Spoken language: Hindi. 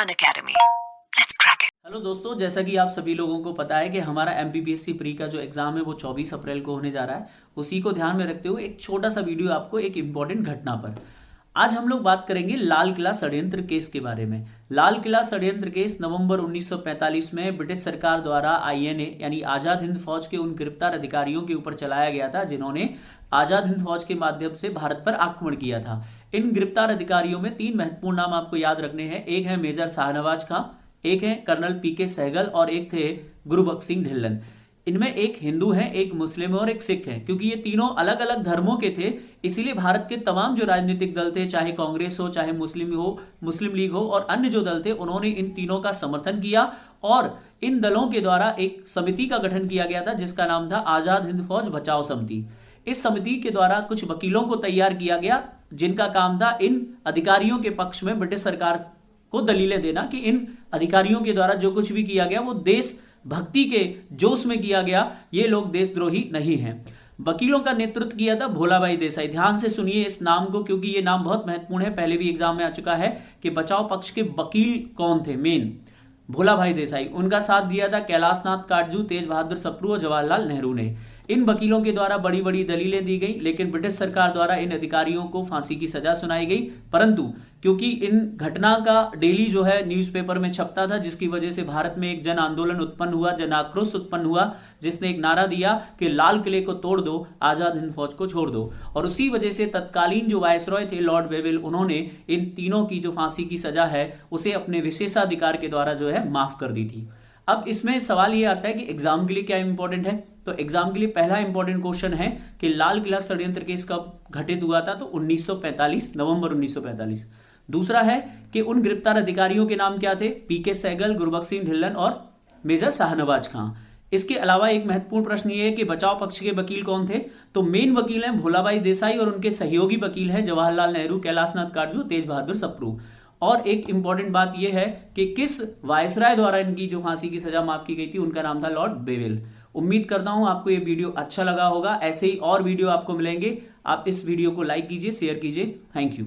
Unacademy. Let's crack it. Hello दोस्तों, जैसा कि आप सभी लोगों को पता है कि हमारा एमपीपीएससी प्री का जो एग्जाम है वो 24 अप्रैल को होने जा रहा है। उसी को ध्यान में रखते हुए एक छोटा सा वीडियो आपको एक इंपॉर्टेंट घटना पर। आज हम लोग बात करेंगे लाल किला षड्यंत्र केस के बारे में। लाल किला षड्यंत्र केस नवंबर 1945 में ब्रिटिश सरकार द्वारा आईएनए यानी आजाद हिंद फौज के उन गिरफ्तार अधिकारियों के ऊपर चलाया गया था जिन्होंने आजाद हिंद फौज के माध्यम से भारत पर आक्रमण किया था। इन गिरफ्तार अधिकारियों में 3 महत्वपूर्ण नाम आपको याद रखने हैं। एक है मेजर शाहनवाज खां, एक है कर्नल पीके सहगल और एक थे गुरबख्श सिंह ढिल्लन। इनमें एक हिंदू है, एक मुस्लिम और एक सिख है। क्योंकि ये तीनों अलग अलग धर्मों के थे, इसीलिए भारत के तमाम जो राजनीतिक दल थे, चाहे कांग्रेस हो, चाहे मुस्लिम लीग हो और अन्य जो दल थे, उन्होंने इन तीनों का समर्थन किया और इन दलों के द्वारा एक समिति का गठन किया गया था जिसका नाम था आजाद हिंद फौज बचाओ समिति। इस समिति के द्वारा कुछ वकीलों को तैयार किया गया जिनका काम था इन अधिकारियों के पक्ष में ब्रिटिश सरकार को दलीलें देना कि इन अधिकारियों के द्वारा जो कुछ भी किया गया वो देश भक्ति के जोश में किया गया, ये लोग देशद्रोही नहीं हैं। वकीलों का नेतृत्व किया था भोलाभाई देसाई। ध्यान से सुनिए इस नाम को क्योंकि ये नाम बहुत महत्वपूर्ण है, पहले भी एग्जाम में आ चुका है कि बचाओ पक्ष के वकील कौन थे। मेन भोलाभाई देसाई। उनका साथ दिया था कैलाशनाथ काटजू, तेज बहादुर सप्रू और जवाहरलाल नेहरू ने। इन वकीलों के द्वारा बड़ी बड़ी दलीलें दी गई, लेकिन ब्रिटिश सरकार द्वारा इन अधिकारियों को फांसी की सजा सुनाई गई। परंतु क्योंकि इन घटना का डेली जो है न्यूज़पेपर में छपता था, जिसकी वजह से भारत में एक जन आंदोलन उत्पन्न हुआ, जन आक्रोश उत्पन्न हुआ, जिसने एक नारा दिया कि लाल किले को तोड़ दो, आजाद हिंद फौज को छोड़ दो। और उसी वजह से तत्कालीन जो वायसरॉय थे लॉर्ड वेवेल, उन्होंने इन तीनों की जो फांसी की सजा है उसे अपने विशेषाधिकार के द्वारा जो है माफ कर दी थी। अब इसमें सवाल यह आता है कि एग्जाम के लिए क्या इंपॉर्टेंट है। तो एग्जाम के लिए पहला इंपॉर्टेंट क्वेश्चन है कि लाल किला षड्यंत्र केस कब घटित हुआ था, तो 1945 नवंबर 1945। दूसरा है कि उन गिरफ्तार अधिकारियों के नाम क्या थे, पीके सहगल, गुरबख्श सिंह ढिल्लन और मेजर शाहनवाज खां। इसके अलावा एक महत्वपूर्ण प्रश्न ये है कि बचाव पक्ष के वकील कौन थे। तो मेन वकील हैं भोलाभाई देसाई और उनके सहयोगी वकील हैं जवाहरलाल नेहरू, कैलाशनाथ काटजू, तेज बहादुर सप्रू। और एक इंपॉर्टेंट बात यह है कि किस वायसराय द्वारा इनकी जो फांसी की सजा माफ की गई थी, उनका नाम था लॉर्ड वेवेल। उम्मीद करता हूं आपको यह वीडियो अच्छा लगा होगा। ऐसे ही और वीडियो आपको मिलेंगे। आप इस वीडियो को लाइक कीजिए, शेयर कीजिए। Thank you.